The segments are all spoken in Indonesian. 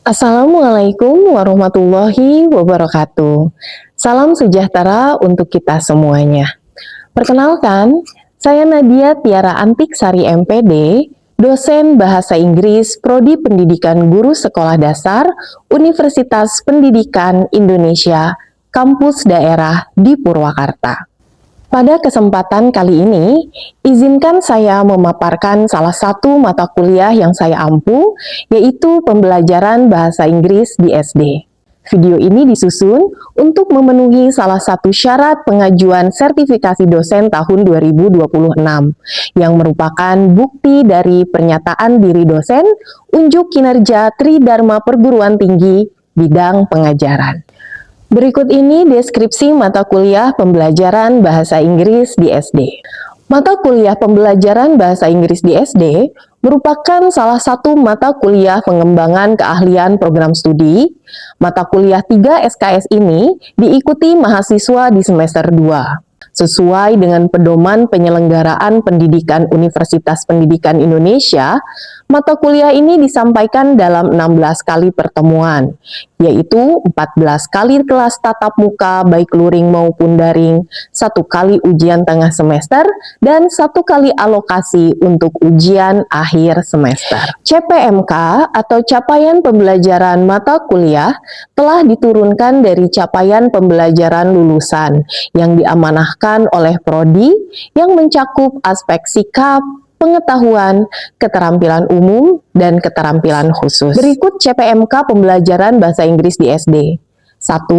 Assalamualaikum warahmatullahi wabarakatuh. Salam sejahtera untuk kita semuanya. Perkenalkan, saya Nadia Tiara Antiksari MPD, dosen Bahasa Inggris Prodi Pendidikan Guru Sekolah Dasar Universitas Pendidikan Indonesia, Kampus Daerah di Purwakarta. Pada kesempatan kali ini, izinkan saya memaparkan salah satu mata kuliah yang saya ampu, yaitu pembelajaran bahasa Inggris di SD. Video ini disusun untuk memenuhi salah satu syarat pengajuan sertifikasi dosen tahun 2026, yang merupakan bukti dari pernyataan diri dosen unjuk kinerja Tridharma Perguruan Tinggi bidang pengajaran. Berikut ini deskripsi mata kuliah pembelajaran bahasa Inggris di SD. Mata kuliah pembelajaran bahasa Inggris di SD merupakan salah satu mata kuliah pengembangan keahlian program studi. Mata kuliah 3 SKS ini diikuti mahasiswa di semester 2. Sesuai dengan pedoman penyelenggaraan pendidikan Universitas Pendidikan Indonesia, mata kuliah ini disampaikan dalam 16 kali pertemuan, yaitu 14 kali kelas tatap muka baik luring maupun daring, 1 kali ujian tengah semester, dan 1 kali alokasi untuk ujian akhir semester. CPMK atau capaian pembelajaran mata kuliah telah diturunkan dari capaian pembelajaran lulusan yang diamanahkan oleh prodi yang mencakup aspek sikap, pengetahuan, keterampilan umum, dan keterampilan khusus. Berikut CPMK pembelajaran bahasa Inggris di SD. 1.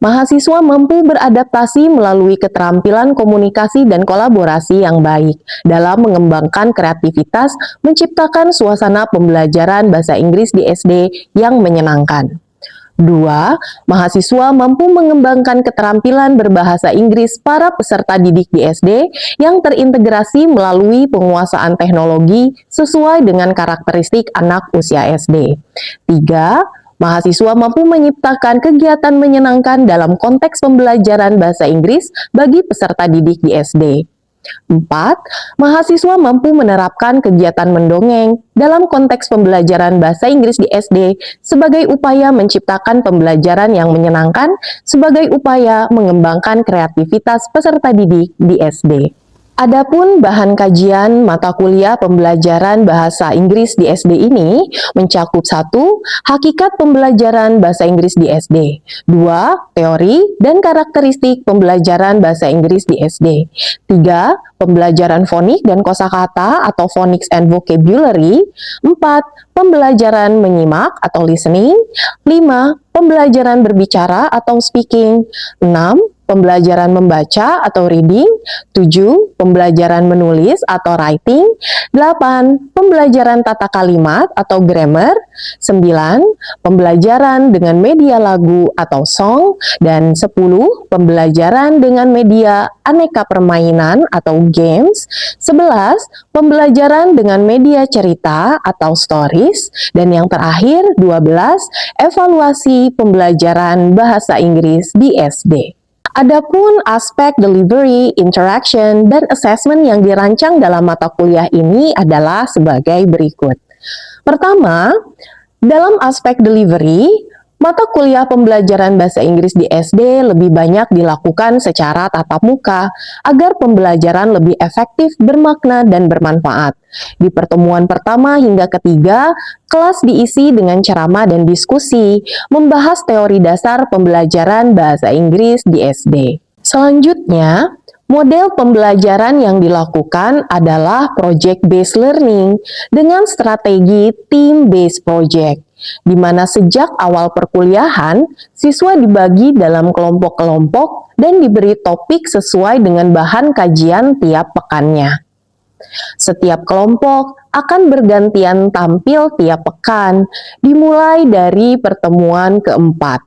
Mahasiswa mampu beradaptasi melalui keterampilan komunikasi dan kolaborasi yang baik dalam mengembangkan kreativitas, menciptakan suasana pembelajaran bahasa Inggris di SD yang menyenangkan. 2. Mahasiswa mampu mengembangkan keterampilan berbahasa Inggris para peserta didik di SD yang terintegrasi melalui penguasaan teknologi sesuai dengan karakteristik anak usia SD. 3. Mahasiswa mampu menciptakan kegiatan menyenangkan dalam konteks pembelajaran bahasa Inggris bagi peserta didik di SD. 4. Mahasiswa mampu menerapkan kegiatan mendongeng dalam konteks pembelajaran bahasa Inggris di SD sebagai upaya menciptakan pembelajaran yang menyenangkan sebagai upaya mengembangkan kreativitas peserta didik di SD. Adapun bahan kajian mata kuliah pembelajaran bahasa Inggris di SD ini mencakup 1. Hakikat pembelajaran bahasa Inggris di SD. 2. Teori dan karakteristik pembelajaran bahasa Inggris di SD. 3. Pembelajaran fonik dan kosakata atau phonics and vocabulary. 4. Pembelajaran menyimak atau listening. 5. Pembelajaran berbicara atau speaking. 6. Pembelajaran membaca atau reading. 7. Pembelajaran menulis atau writing. 8. Pembelajaran tata kalimat atau grammar. 9. Pembelajaran dengan media lagu atau song. Dan 10. Pembelajaran dengan media aneka permainan atau games. 11. Pembelajaran dengan media cerita atau stories. Dan yang terakhir 12. Evaluasi pembelajaran bahasa Inggris di SD. Adapun aspek delivery, interaction, dan assessment yang dirancang dalam mata kuliah ini adalah sebagai berikut. Pertama, dalam aspek delivery, mata kuliah pembelajaran bahasa Inggris di SD lebih banyak dilakukan secara tatap muka agar pembelajaran lebih efektif, bermakna, dan bermanfaat. Di pertemuan pertama hingga ketiga, kelas diisi dengan ceramah dan diskusi, membahas teori dasar pembelajaran bahasa Inggris di SD. Selanjutnya, model pembelajaran yang dilakukan adalah project-based learning dengan strategi team-based project, di mana sejak awal perkuliahan, siswa dibagi dalam kelompok-kelompok dan diberi topik sesuai dengan bahan kajian tiap pekannya. Setiap kelompok akan bergantian tampil tiap pekan, dimulai dari pertemuan keempat,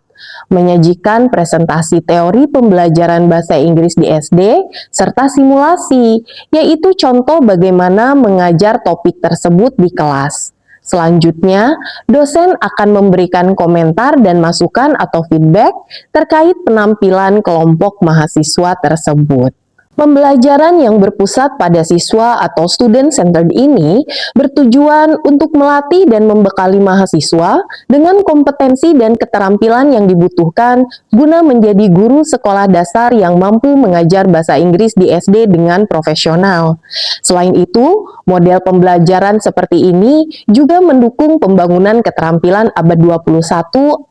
menyajikan presentasi teori pembelajaran bahasa Inggris di SD, serta simulasi, yaitu contoh bagaimana mengajar topik tersebut di kelas. Selanjutnya, dosen akan memberikan komentar dan masukan atau feedback terkait penampilan kelompok mahasiswa tersebut. Pembelajaran yang berpusat pada siswa atau student-centered ini bertujuan untuk melatih dan membekali mahasiswa dengan kompetensi dan keterampilan yang dibutuhkan guna menjadi guru sekolah dasar yang mampu mengajar bahasa Inggris di SD dengan profesional. Selain itu, model pembelajaran seperti ini juga mendukung pembangunan keterampilan abad 21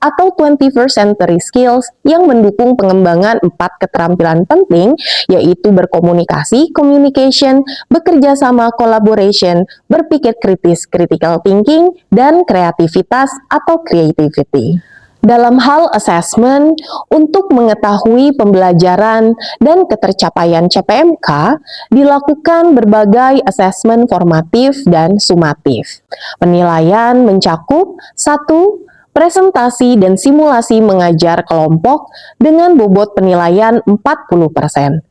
atau 21st century skills yang mendukung pengembangan 4 keterampilan penting, yaitu berkomunikasi, communication, bekerja sama, collaboration, berpikir kritis, critical thinking, dan kreativitas atau creativity. Dalam hal assessment, untuk mengetahui pembelajaran dan ketercapaian CPMK, dilakukan berbagai assessment formatif dan sumatif. Penilaian mencakup 1. Presentasi dan simulasi mengajar kelompok dengan bobot penilaian 40%.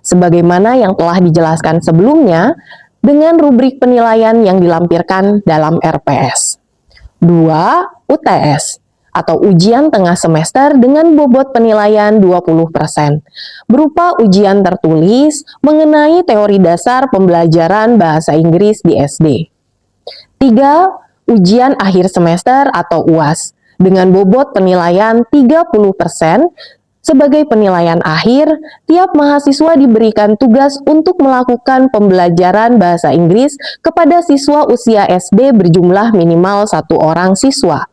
Sebagaimana yang telah dijelaskan sebelumnya, dengan rubrik penilaian yang dilampirkan dalam RPS. 2. UTS, atau ujian tengah semester dengan bobot penilaian 20%, berupa ujian tertulis mengenai teori dasar pembelajaran bahasa Inggris di SD. 3. Ujian akhir semester atau UAS, dengan bobot penilaian 30%. Sebagai penilaian akhir, tiap mahasiswa diberikan tugas untuk melakukan pembelajaran bahasa Inggris kepada siswa usia SD berjumlah minimal 1 orang siswa.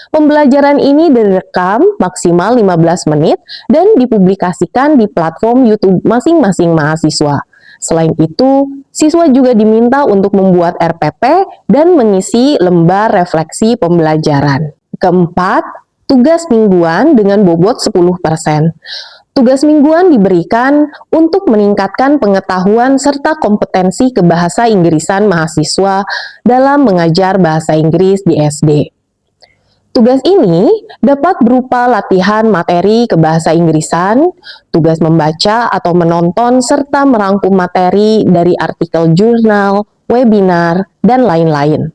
Pembelajaran ini direkam maksimal 15 menit dan dipublikasikan di platform YouTube masing-masing mahasiswa. Selain itu, siswa juga diminta untuk membuat RPP dan mengisi lembar refleksi pembelajaran. Keempat, tugas mingguan dengan bobot 10%. Tugas mingguan diberikan untuk meningkatkan pengetahuan serta kompetensi kebahasa Inggrisan mahasiswa dalam mengajar bahasa Inggris di SD. Tugas ini dapat berupa latihan materi kebahasa Inggrisan, tugas membaca atau menonton serta merangkum materi dari artikel jurnal, webinar, dan lain-lain.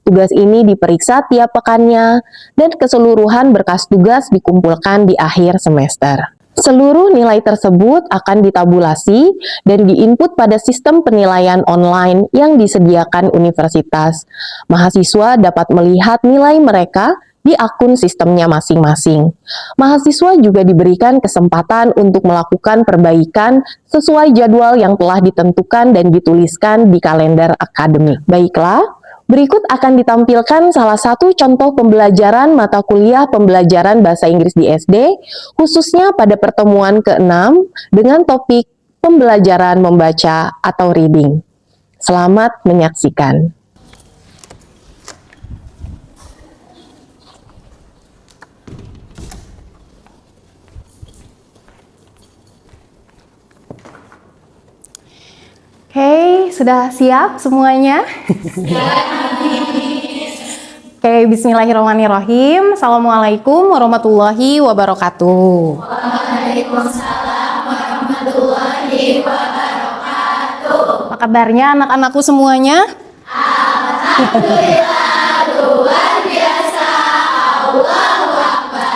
Tugas ini diperiksa tiap pekannya, dan keseluruhan berkas tugas dikumpulkan di akhir semester. Seluruh nilai tersebut akan ditabulasi dan diinput pada sistem penilaian online yang disediakan universitas. Mahasiswa dapat melihat nilai mereka di akun sistemnya masing-masing. Mahasiswa juga diberikan kesempatan untuk melakukan perbaikan sesuai jadwal yang telah ditentukan dan dituliskan di kalender akademik. Baiklah, berikut akan ditampilkan salah satu contoh pembelajaran mata kuliah pembelajaran bahasa Inggris di SD, khususnya pada pertemuan ke-6 dengan topik pembelajaran membaca atau reading. Selamat menyaksikan. Oke, sudah siap semuanya? Oke, bismillahirrahmanirrahim. Assalamualaikum warahmatullahi wabarakatuh. Waalaikumsalam warahmatullahi wabarakatuh. Apa kabarnya anak-anakku semuanya? Alhamdulillah, luar biasa. Allahu Akbar.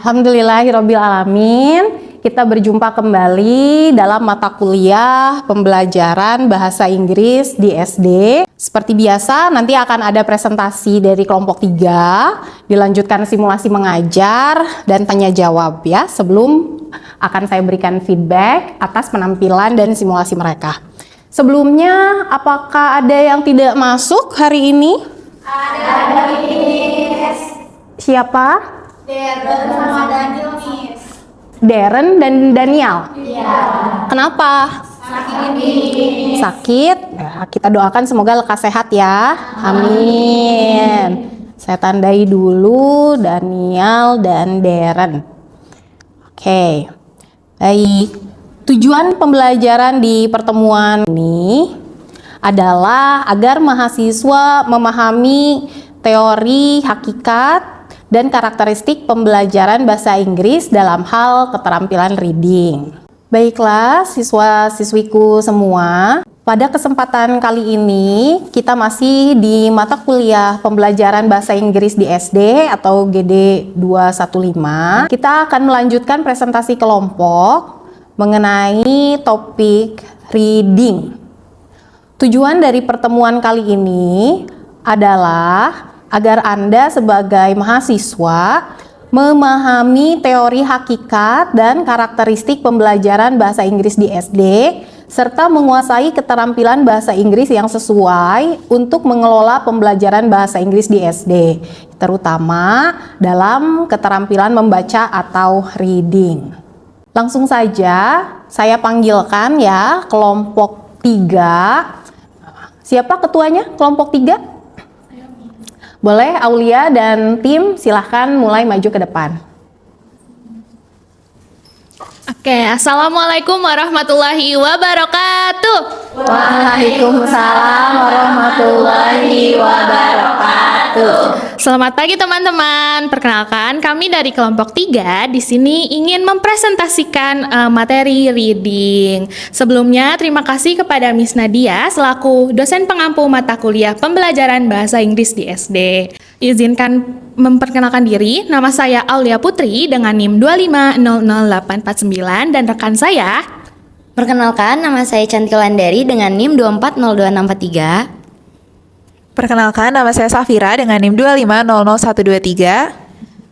Alhamdulillahirabbil alamin. Kita berjumpa kembali dalam mata kuliah pembelajaran bahasa Inggris di SD. Seperti biasa, nanti akan ada presentasi dari kelompok 3, dilanjutkan simulasi mengajar dan tanya jawab ya, sebelum akan saya berikan feedback atas penampilan dan simulasi mereka. Sebelumnya, apakah ada yang tidak masuk hari ini? Ada, Miss. Siapa? Darren sama Daniel, Miss. Darren dan Daniel? Iya. Kenapa? Sakit. Sakit? Ya, kita doakan semoga lekas sehat ya. Amin. Saya tandai dulu Daniel dan Darren. Oke. Baik. Tujuan pembelajaran di pertemuan ini adalah agar mahasiswa memahami teori, hakikat, dan karakteristik pembelajaran bahasa Inggris dalam hal keterampilan reading. Baiklah, siswa-siswiku semua, Pada kesempatan kali ini, kita masih di mata kuliah pembelajaran bahasa Inggris di SD atau GD 215. Kita akan melanjutkan presentasi kelompok mengenai topik reading. Tujuan dari pertemuan kali ini adalah agar Anda sebagai mahasiswa memahami teori hakikat dan karakteristik pembelajaran bahasa Inggris di SD, serta menguasai keterampilan bahasa Inggris yang sesuai untuk mengelola pembelajaran bahasa Inggris di SD, terutama dalam keterampilan membaca atau reading. Langsung saja saya panggilkan ya kelompok 3. Siapa ketuanya kelompok 3? Boleh Aulia dan tim silahkan mulai maju ke depan. Oke, Assalamualaikum warahmatullahi wabarakatuh. Waalaikumsalam warahmatullahi wabarakatuh. Selamat pagi teman-teman. Perkenalkan, kami dari kelompok 3 di sini ingin mempresentasikan materi reading. Sebelumnya, terima kasih kepada Miss Nadia selaku dosen pengampu mata kuliah pembelajaran bahasa Inggris di SD. Izinkan memperkenalkan diri, nama saya Aulia Putri dengan NIM 2500849 dan rekan saya. Perkenalkan, nama saya Cantik Landari dengan NIM 2402643. Perkenalkan, nama saya Safira dengan NIM 2500123.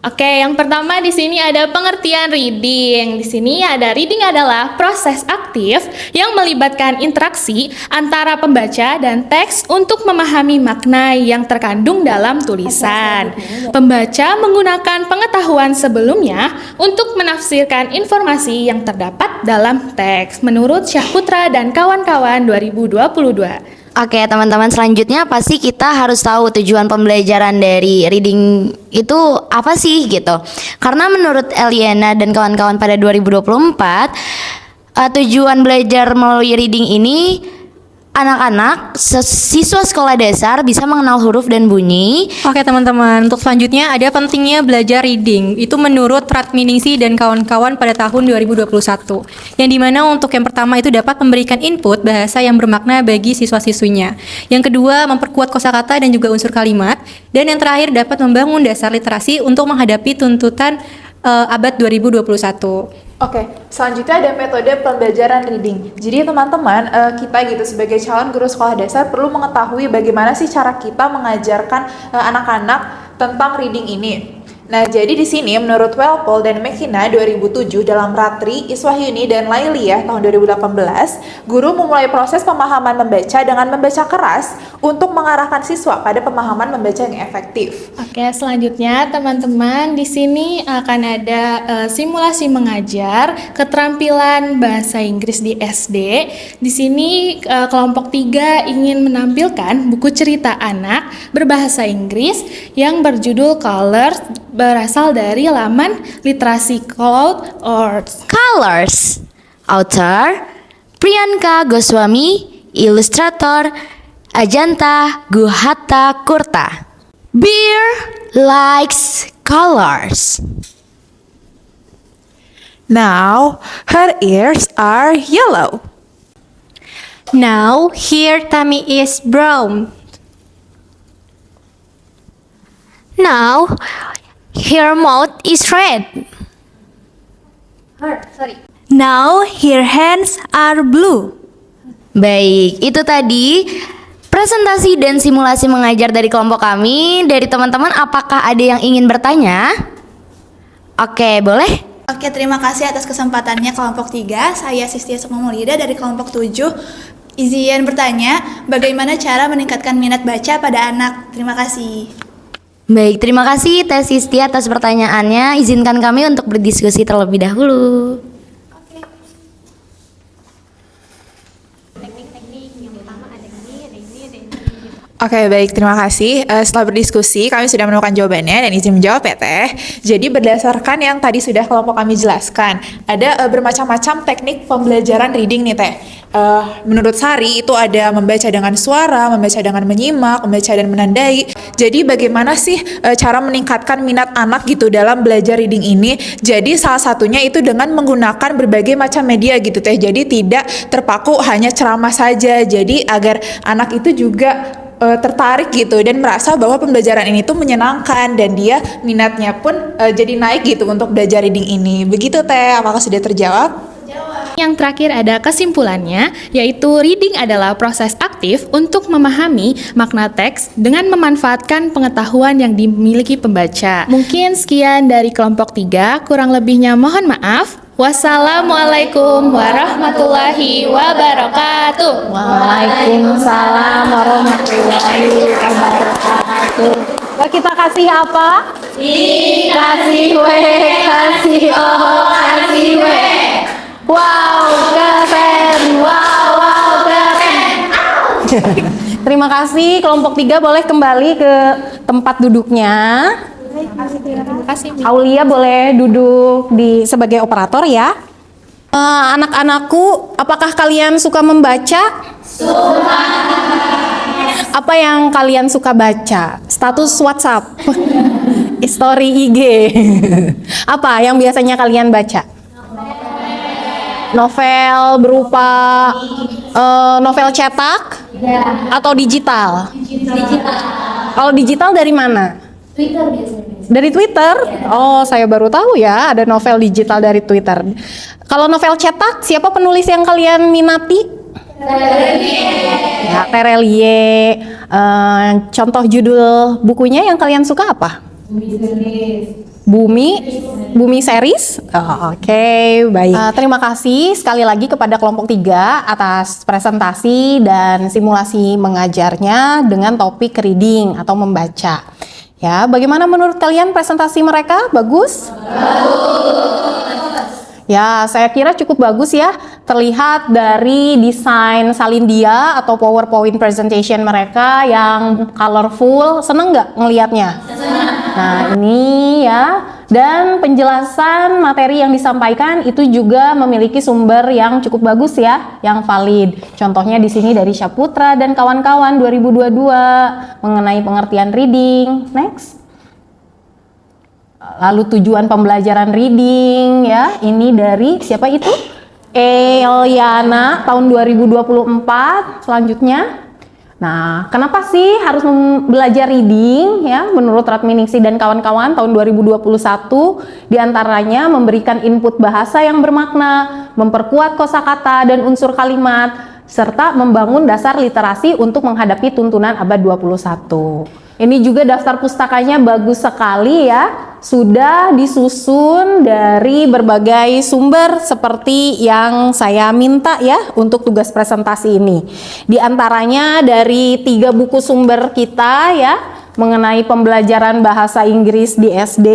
Oke, yang pertama di sini ada pengertian reading. Di sini ada reading adalah proses aktif yang melibatkan interaksi antara pembaca dan teks untuk memahami makna yang terkandung dalam tulisan. Pembaca menggunakan pengetahuan sebelumnya untuk menafsirkan informasi yang terdapat dalam teks menurut Syahputra dan kawan-kawan 2022. Oke teman-teman, selanjutnya pasti kita harus tahu tujuan pembelajaran dari reading itu apa sih gitu. Karena menurut Eliana dan kawan-kawan pada 2024, tujuan belajar melalui reading ini anak-anak siswa sekolah dasar bisa mengenal huruf dan bunyi. Oke teman-teman, untuk selanjutnya ada pentingnya belajar reading. Itu menurut Pratminingsih dan kawan-kawan pada tahun 2021. Yang dimana untuk yang pertama itu dapat memberikan input bahasa yang bermakna bagi siswa-siswinya. Yang kedua, memperkuat kosakata dan juga unsur kalimat. Dan yang terakhir dapat membangun dasar literasi untuk menghadapi tuntutan abad 2021. Oke, selanjutnya ada metode pembelajaran reading. Jadi teman-teman, kita gitu sebagai calon guru sekolah dasar perlu mengetahui bagaimana sih cara kita mengajarkan anak-anak tentang reading ini. Nah, jadi di sini menurut Welpol dan McKenna 2007 dalam Ratri, Iswahyuni dan Lailiyah tahun 2018, guru memulai proses pemahaman membaca dengan membaca keras untuk mengarahkan siswa pada pemahaman membaca yang efektif. Oke, selanjutnya teman-teman di sini akan ada simulasi mengajar keterampilan bahasa Inggris di SD. Di sini kelompok 3 ingin menampilkan buku cerita anak berbahasa Inggris yang berjudul Colors, berasal dari laman literasi Cloud Arts. Colors. Author Priyanka Goswami, Ilustrator Ajanta Guhata Kurta. Bear likes colors. Now, her ears are yellow. Now, here tummy is brown. Now, her mouth is red. Now, her hands are blue. Baik, itu tadi presentasi dan simulasi mengajar dari kelompok kami. Dari teman-teman, apakah ada yang ingin bertanya? Oke, boleh? Oke, terima kasih atas kesempatannya kelompok 3. Saya Sistia Sukmamulida dari kelompok 7. Izin bertanya, bagaimana cara meningkatkan minat baca pada anak? Terima kasih. Baik, terima kasih Teh Sisti atas pertanyaannya. Izinkan kami untuk berdiskusi terlebih dahulu. Oke, baik, terima kasih. Setelah berdiskusi, kami sudah menemukan jawabannya dan izin menjawab ya, Teh. Jadi berdasarkan yang tadi sudah kelompok kami jelaskan, ada bermacam-macam teknik pembelajaran reading nih, Teh. Menurut Sari itu ada membaca dengan suara, membaca dengan menyimak, membaca dan menandai. Jadi bagaimana sih cara meningkatkan minat anak gitu dalam belajar reading ini? Jadi salah satunya itu dengan menggunakan berbagai macam media gitu teh. Jadi tidak terpaku hanya ceramah saja. Jadi agar anak itu juga tertarik gitu dan merasa bahwa pembelajaran ini tuh menyenangkan dan dia minatnya pun jadi naik gitu untuk belajar reading ini. Begitu teh, apakah sudah terjawab? Yang terakhir ada kesimpulannya, yaitu reading adalah proses aktif untuk memahami makna teks dengan memanfaatkan pengetahuan yang dimiliki pembaca. Mungkin sekian dari kelompok 3, kurang lebihnya mohon maaf. Wassalamualaikum warahmatullahi wabarakatuh. Waalaikumsalam warahmatullahi wabarakatuh. Kita kasih apa? Kasih W, kasih O, kasih W. Wow, keren. Wow, keren. Terima kasih. Kelompok 3 boleh kembali ke tempat duduknya. Terima kasih. Aulia boleh duduk sebagai operator ya. Anak-anakku, apakah kalian suka membaca? Suka. Apa yang kalian suka baca? Status WhatsApp, story IG. Apa yang biasanya kalian baca? Novel berupa novel cetak atau digital? Kalau digital dari mana? Twitter biasanya. Dari Twitter? Oh, saya baru tahu ya ada novel digital dari Twitter. Kalau novel cetak, siapa penulis yang kalian minati? Ya, Terelie. Contoh judul bukunya yang kalian suka apa? Bumi series. Oke, baik. Terima kasih sekali lagi kepada kelompok 3 atas presentasi dan simulasi mengajarnya dengan topik reading atau membaca. Ya, bagaimana menurut kalian presentasi mereka? Bagus? Ya, saya kira cukup bagus ya. Terlihat dari desain Salindia atau PowerPoint presentation mereka yang colorful. Seneng nggak ngelihatnya? Nah, ini ya. Dan penjelasan materi yang disampaikan itu juga memiliki sumber yang cukup bagus ya, yang valid. Contohnya di sini dari Syaputra dan kawan-kawan 2022 mengenai pengertian reading. Next. Lalu tujuan pembelajaran reading ya, ini dari siapa itu? Eliana tahun 2024. Selanjutnya. Nah, kenapa sih harus belajar reading ya? Menurut Ratminingsih dan kawan-kawan tahun 2021 diantaranya memberikan input bahasa yang bermakna, memperkuat kosakata dan unsur kalimat, serta membangun dasar literasi untuk menghadapi tuntunan abad 21. Ini juga daftar pustakanya bagus sekali ya. Sudah disusun dari berbagai sumber seperti yang saya minta ya untuk tugas presentasi ini. Di antaranya dari 3 buku sumber kita ya mengenai pembelajaran bahasa Inggris di SD.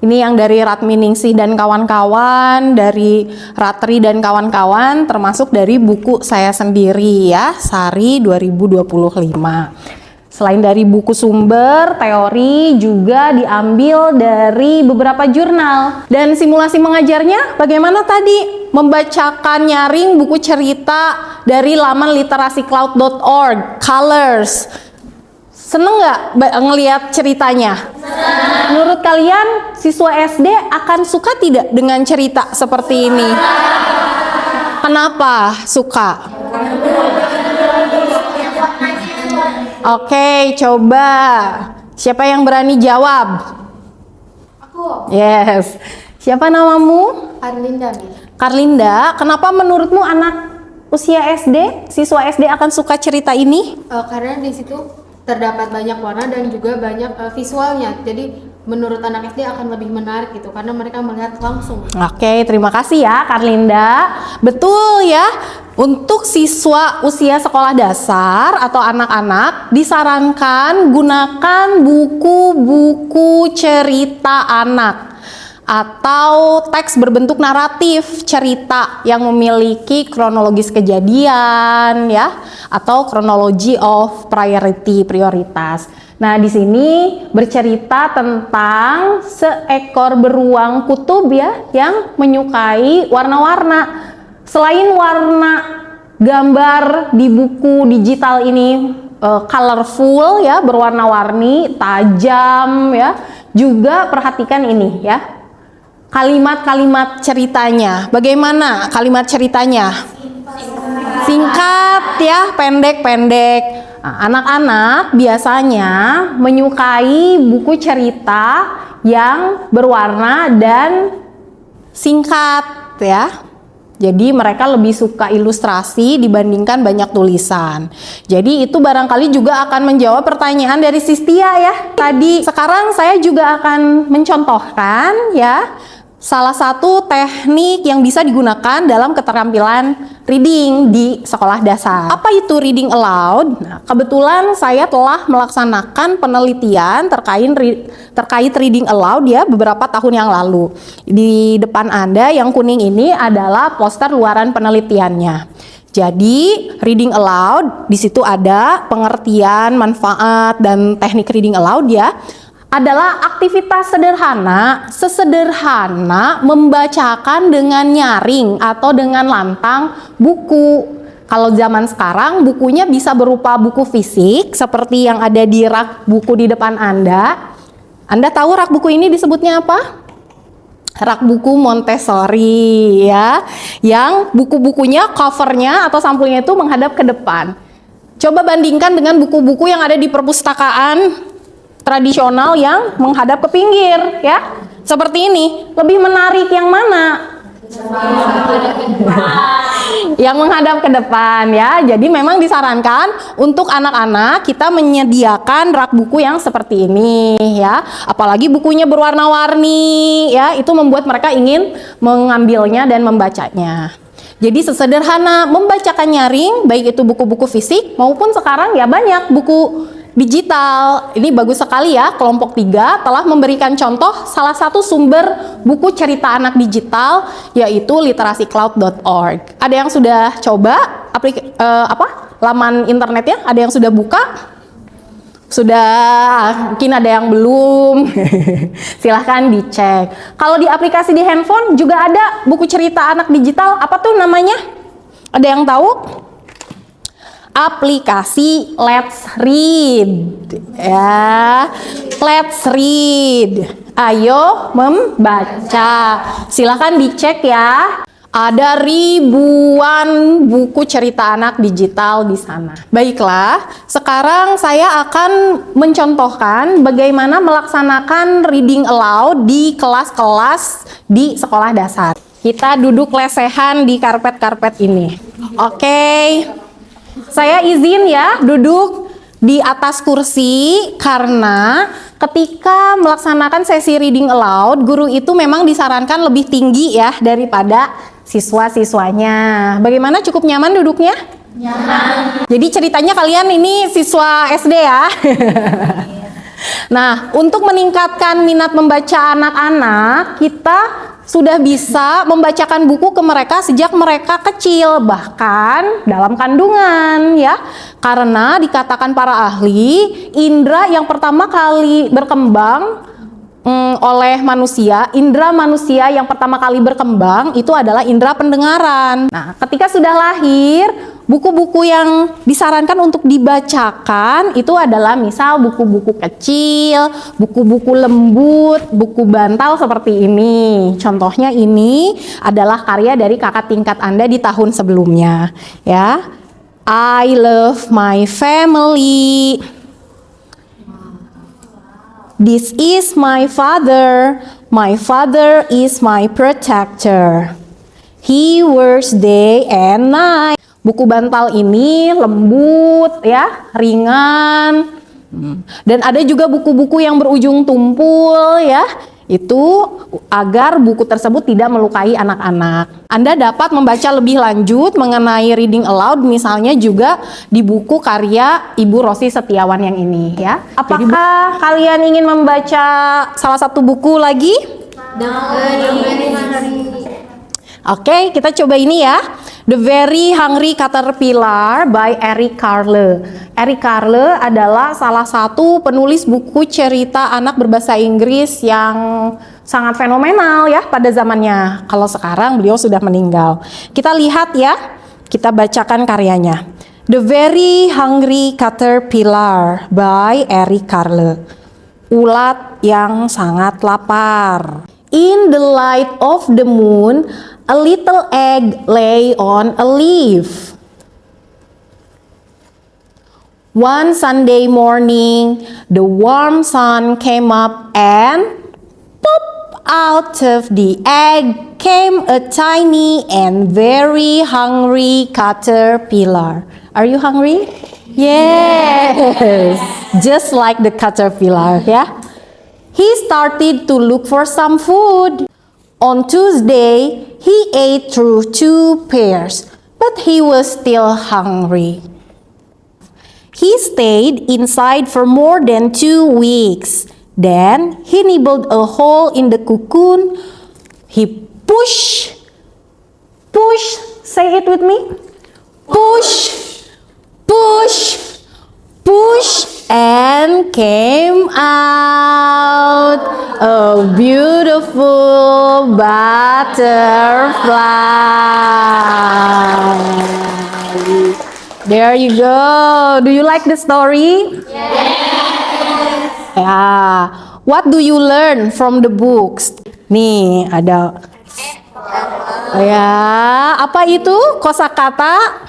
Ini yang dari Ratminingsih dan kawan-kawan, dari Ratri dan kawan-kawan, termasuk dari buku saya sendiri ya, Sari 2025. Selain dari buku sumber, teori juga diambil dari beberapa jurnal. Dan simulasi mengajarnya bagaimana tadi? Membacakan nyaring buku cerita dari laman literacloud.org, Colors. Seneng nggak ngelihat ceritanya? Menurut kalian, siswa SD akan suka tidak dengan cerita seperti ini? Kenapa suka? Oke, coba. Siapa yang berani jawab? Aku. Yes. Siapa namamu? Arlinda. Karlinda, kenapa menurutmu anak usia SD, siswa SD akan suka cerita ini? Karena di situ terdapat banyak warna dan juga banyak visualnya. Jadi menurut anak SD akan lebih menarik gitu karena mereka melihat langsung. Oke, terima kasih ya Karlinda. Betul ya. Untuk siswa usia sekolah dasar atau anak-anak disarankan gunakan buku-buku cerita anak atau teks berbentuk naratif cerita yang memiliki kronologis kejadian ya atau chronology of prioritas. Nah, di sini bercerita tentang seekor beruang kutub ya yang menyukai warna-warna. Selain warna gambar di buku digital ini colorful ya, berwarna-warni, tajam ya. Juga perhatikan ini ya, kalimat-kalimat ceritanya. Bagaimana kalimat ceritanya? Singkat ya, pendek-pendek. Nah, anak-anak biasanya menyukai buku cerita yang berwarna dan singkat ya. Jadi mereka lebih suka ilustrasi dibandingkan banyak tulisan. Jadi itu barangkali juga akan menjawab pertanyaan dari Sistia ya tadi. Sekarang saya juga akan mencontohkan ya salah satu teknik yang bisa digunakan dalam keterampilan reading di sekolah dasar. Apa itu reading aloud? Nah, kebetulan saya telah melaksanakan penelitian terkait reading aloud ya beberapa tahun yang lalu. Di depan Anda yang kuning ini adalah poster luaran penelitiannya. Jadi reading aloud di situ ada pengertian, manfaat dan teknik reading aloud ya. Adalah aktivitas sederhana, sesederhana membacakan dengan nyaring atau dengan lantang buku. Kalau zaman sekarang bukunya bisa berupa buku fisik seperti yang ada di rak buku di depan Anda. Anda tahu rak buku ini disebutnya apa? Rak buku Montessori ya, yang buku-bukunya, covernya atau sampulnya itu menghadap ke depan. Coba bandingkan dengan buku-buku yang ada di perpustakaan tradisional yang menghadap ke pinggir ya. Seperti ini, lebih menarik yang mana? Yang menghadap ke depan ya. Jadi memang disarankan untuk anak-anak kita menyediakan rak buku yang seperti ini ya. Apalagi bukunya berwarna-warni ya, itu membuat mereka ingin mengambilnya dan membacanya. Jadi sesederhana membacakan nyaring, baik itu buku-buku fisik maupun sekarang ya banyak buku digital. Ini bagus sekali ya, kelompok 3 telah memberikan contoh salah satu sumber buku cerita anak digital yaitu literacycloud.org. Ada yang sudah coba laman internetnya? Ada yang sudah buka? Sudah, mungkin ada yang belum. Silahkan dicek. Kalau di aplikasi di handphone juga ada buku cerita anak digital. Apa tuh namanya? Ada yang tahu? Aplikasi Let's Read ya. Let's Read, ayo membaca. Silahkan dicek ya. Ada ribuan buku cerita anak digital di sana. Baiklah, sekarang saya akan mencontohkan bagaimana melaksanakan reading aloud di kelas-kelas di sekolah dasar. Kita duduk lesehan di karpet-karpet ini. Oke. Saya izin ya duduk di atas kursi karena ketika melaksanakan sesi reading aloud, guru itu memang disarankan lebih tinggi ya daripada siswa-siswanya. Bagaimana, cukup nyaman duduknya? Nyaman. Jadi ceritanya kalian ini siswa SD ya. Nah, untuk meningkatkan minat membaca anak-anak, kita sudah bisa membacakan buku ke mereka sejak mereka kecil, bahkan dalam kandungan ya. Karena dikatakan para ahli, indera yang pertama kali berkembang oleh manusia, indera manusia yang pertama kali berkembang itu adalah indera pendengaran. Nah, ketika sudah lahir, buku-buku yang disarankan untuk dibacakan itu adalah misal buku-buku kecil, buku-buku lembut, buku bantal seperti ini. Contohnya ini adalah karya dari kakak tingkat Anda di tahun sebelumnya, ya. I love my family. This is my father. My father is my protector. He works day and night. Buku bantal ini lembut ya, ringan. Dan ada juga buku-buku yang berujung tumpul ya. Itu agar buku tersebut tidak melukai anak-anak. Anda dapat membaca lebih lanjut mengenai reading aloud misalnya juga di buku karya Ibu Rosi Setiawan yang ini ya. Apakah kalian ingin membaca salah satu buku lagi? Oke, kita coba ini ya. The Very Hungry Caterpillar by Eric Carle. Eric Carle adalah salah satu penulis buku cerita anak berbahasa Inggris yang sangat fenomenal ya pada zamannya. Kalau sekarang beliau sudah meninggal. Kita lihat ya Kita bacakan karyanya. The Very Hungry Caterpillar by Eric Carle. Ulat yang sangat lapar. In the light of the moon, a little egg lay on a leaf. One Sunday morning, the warm sun came up and pop, out of the egg came a tiny and very hungry caterpillar. Are you hungry? Yes, just like the caterpillar, yeah? He started to look for some food. On Tuesday, he ate through 2 pears, but he was still hungry. He stayed inside for more than 2 weeks. Then he nibbled a hole in the cocoon. He pushed, say it with me. Push, and came out a beautiful butterfly. There you go. Do you like the story? Yes. Ya. What do you learn from the books? Nih, ada. Ya, apa itu? Kosakata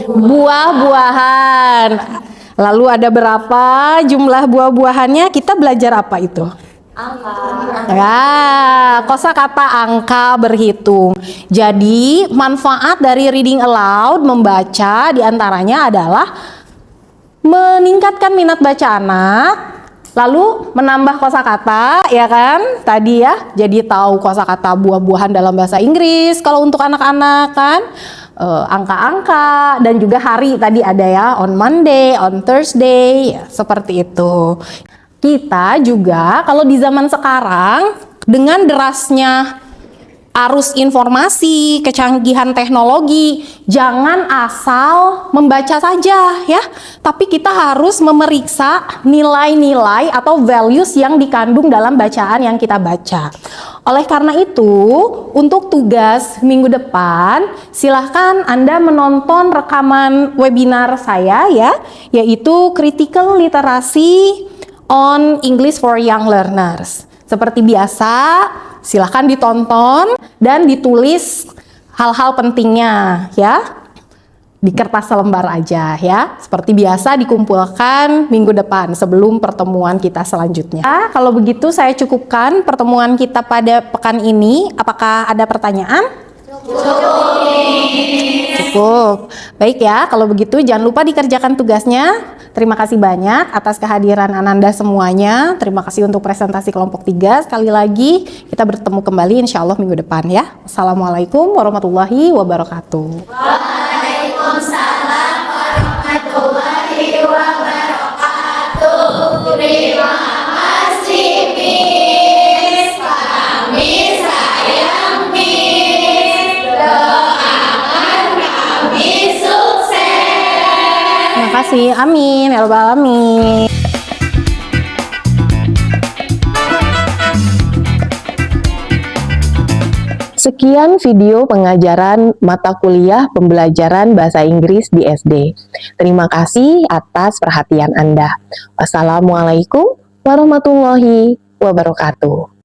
buah-buahan. Lalu ada berapa jumlah buah-buahannya? Kita belajar apa itu? Ya, kosakata angka berhitung. Jadi, manfaat dari reading aloud, membaca diantaranya adalah meningkatkan minat baca anak, lalu menambah kosakata, ya kan? Tadi ya, jadi tahu kosakata buah-buahan dalam bahasa Inggris kalau untuk anak-anak kan. Angka-angka dan juga hari tadi ada ya, on Monday, on Thursday, ya, seperti itu. Kita juga kalau di zaman sekarang dengan derasnya arus informasi, kecanggihan teknologi, jangan asal membaca saja ya, tapi kita harus memeriksa nilai-nilai atau values yang dikandung dalam bacaan yang kita baca. Oleh karena itu, untuk tugas minggu depan, silahkan Anda menonton rekaman webinar saya ya, yaitu Critical Literacy on English for Young Learners. Seperti biasa, silahkan ditonton dan ditulis hal-hal pentingnya ya di kertas selembar aja ya. Seperti biasa dikumpulkan minggu depan sebelum pertemuan kita selanjutnya. Kalau begitu saya cukupkan pertemuan kita pada pekan ini. Apakah ada pertanyaan? Cukup. Baik ya, kalau begitu jangan lupa dikerjakan tugasnya. Terima kasih banyak atas kehadiran Ananda semuanya. Terima kasih untuk presentasi kelompok 3. Sekali lagi kita bertemu kembali insya Allah minggu depan ya. Assalamualaikum warahmatullahi wabarakatuh. Waalaikumsalam warahmatullahi wabarakatuh. Terima kasih Miss. Kami sayang Miss. Doakan kami sukses. Terima kasih. Amin. Ya Rabbal Alamin. Sekian video pengajaran mata kuliah pembelajaran bahasa Inggris di SD. Terima kasih atas perhatian Anda. Wassalamualaikum warahmatullahi wabarakatuh.